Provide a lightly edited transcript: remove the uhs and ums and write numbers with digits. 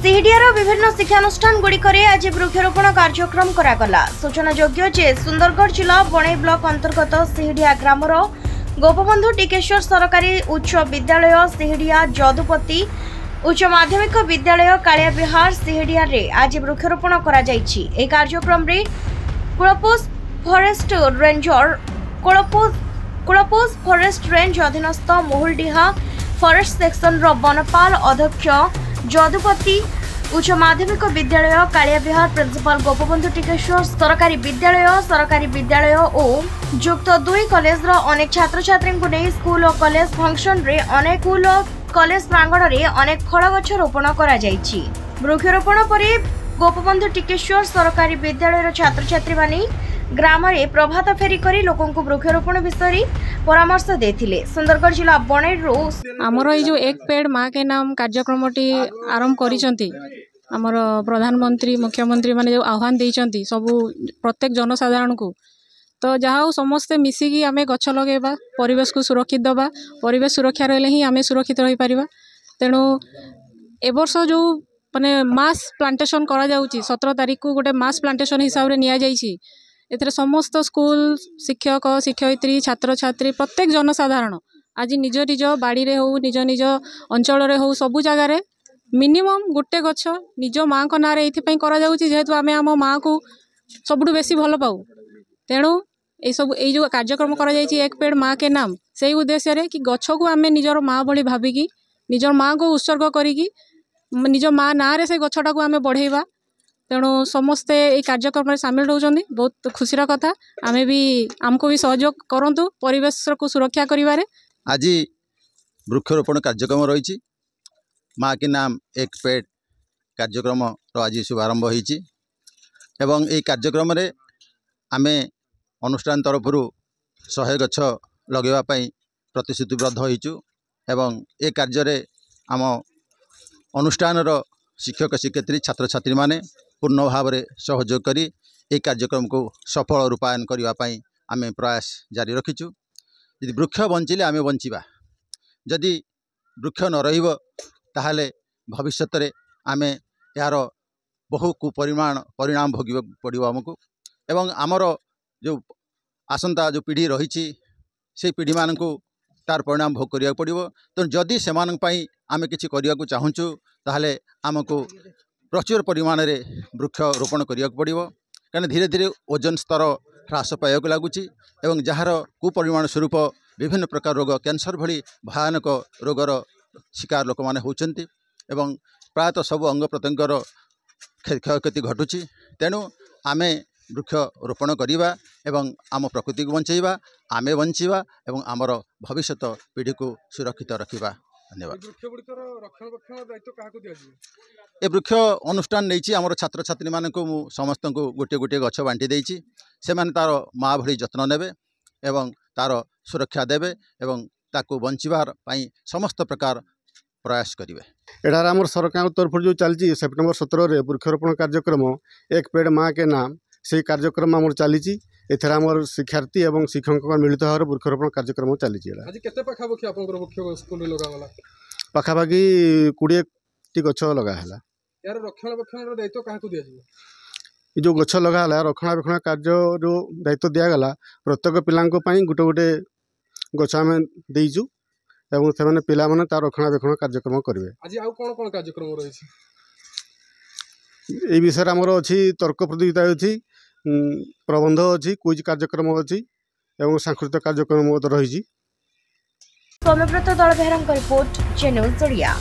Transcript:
सिहिडियार विभिन्न शिक्षानुष्ठान गुड़िकरे आज वृक्षरोपण कार्यक्रम करागला। सूचनायोग्य जे सुंदरगढ़ जिला बणई ब्लॉक अंतर्गत सिहिडिया ग्रामर गोपबंधु टिकेश्वर सरकारी उच्च विद्यालय सिहिडिया जदुपति उच्च माध्यमिक विद्यालय कालिया विहार सिहिडिया रे आज वृक्षरोपण करा जायछि। ए कार्यक्रम रे कुलपोस फॉरेस्ट रेंजर कुलपोस फॉरेस्ट रेंज अधीनस्थ मोहुलडीहा फॉरेस्ट सेक्शन रो वनपाल अध्यक्ष जदुपति उच्च माध्यमिक विद्यालय कालिया विहार प्रिंसिपल गोपबंधु टिकेश्वर सरकारी विद्यालय और युक्त 2 कॉलेज रो अनेक छात्र छात्री को नहीं स्कूल और कॉलेज फंक्शन रे अनेक स्कूल और कॉलेज प्रांगण रे अनेक फल गछ रोपण करा जायछि। वृक्षरोपण परे गोपबंधु टिकेश्वर सरकारी विद्यालय रो छात्र छात्री माने ग्राम रे प्रभात फेरी करी लोकन को वृक्षरोपण विषय परामर्श देथिले। सुंदरगढ़ जिला बणई रो हमर ए जो एक पेड़ माँ के नाम कार्यक्रमटी आरंभ करिसंती हमर प्रधानमंत्री मुख्यमंत्री माने जो आह्वान देइचंती सबु प्रत्येक जनसाधारण को तो जहाँ समस्ते मिसिकी आमे गछ लगेबा परिवेश को सुरक्षित दबा परिवेश सुरक्षा रहले ही आमे सुरक्षित रही परिबा। तेणु ए वर्ष जो माने मास प्लांटेशन करा जाउची 17 तारीख को गोटे मास प्लांटेशन हिसाब रे निया जाइछि। एथरे समस्त स्कूल शिक्षक शिक्षयित्री छात्र छात्री प्रत्येक जनसाधारण आज निज निज बाड़ी रे हो निज निज अंचल रे हो सबु जगह रे मिनिमम गोटे गछ निज माँ को ना रे एथि करा जाउची जेहेतु आमे आम माँ को सबुठु बेसी भल पाऊ। तेणु ये सब ये जो कार्यक्रम करा जाइछि एक पेड़ माँ के नाम से उद्देश्य रे कि गछ को आमे निजर माँ भली भाविकी निजर माँ को उत्सर्ग करिकी निज माँ ना रे से गछटा को आमे बढ़ेबा। तेणु समस्ते ये कार्यक्रम में सामिल होउछन्ती बहुत खुशीर कथा। आमे भी आमको भी सहयोग करंतु परिवेश को सुरक्षा करिवारे। आज वृक्षरोपण कार्यक्रम रही माँ के नाम एक पेड़ कार्यक्रम आज शुभारंभ होइछि एवं ये कार्यक्रम रे आमे अनुष्ठान तरफ 100 गछ लगेवाई प्रतिश्रुतिबद्ध होइछु एवं ए कार्य रे आम अनुष्ठान शिक्षक शिक्षयित्री छात्र छात्री माने पूर्ण भाव में सहयोग करी ए कार्यक्रम को सफल रूपायन करने आमे प्रयास जारी रखीचु। यदि वृक्ष बंचिले आमे बंचिबा जदि वृक्ष न रहिबो ताहले भविष्य रे आमे यार बहु परिणाम भोग पड़ो आमको एवं आमर जो आसंता जो पीढ़ी रही से पीढ़ी मान को तार परिणाम भोग करिया पड़ो। तो जदि से आमे किछि करिया को चाहूचु ताहले आमको प्रचुर परिमाण रे वृक्ष रोपण करिया पड़ो। कारण धीरे धीरे ओजन स्तर ह्रास पाइबाक लगुच एवं जार कुपरिमाण स्वरूप विभिन्न प्रकार रोग कैंसर भली भयानक रोगर शिकार लोक मैंने होती एवं प्रायतः सब अंग प्रत्यंगर क्षयक्षति घटुची। तेणु आमे वृक्ष रोपण करिबा एवं आम प्रकृति को बंचेबा आमे बंचिबा एवं आमर भविष्य पीढ़ी को सुरक्षित रखिबा। धन्यवाद। ए वृक्ष अनुष्ठान नहीं आमर छात्र छात्री मान समस्त को गोटे गोटे गछ बांटी देइछि से माने तार माँ भली जत्न नेबे एवं तार सुरक्षा देबे एवं ताको बंचिबार पई समस्त प्रकार प्रयास करेंगे। एठार आमर सरकार तरफ जो चलती सेप्टेम्बर 17 रे वृक्षरोपण कार्यक्रम एक पेड़ माँ के नाम से कार्यक्रम आमर चली एथर आमर शिक्षार्थी एवं शिक्षक मिलित भाव वृक्षरोपण कार्यक्रम चली पाखापाखि 20 गछ लगाला। जो गछ लगाला रक्षणाबेक्षण कार्य जो दायित्व दिगला प्रत्येक पिला गोटे गोटे गछ आम देचु एवं से मैंने पिला माने तार रक्षणाबेक्षण कार्यक्रम करेंगे। आज आउ कोन कोन कार्यक्रम रही ए विषय आमर अच्छी तर्क प्रतियोगिता अच्छी प्रबंध अच्छी क्विज कार्यक्रम अच्छी एवं सांस्कृतिक कार्यक्रम रही। सौम्यव्रत दल बेहरा रिपोर्ट, जे न्यूज ओडिया।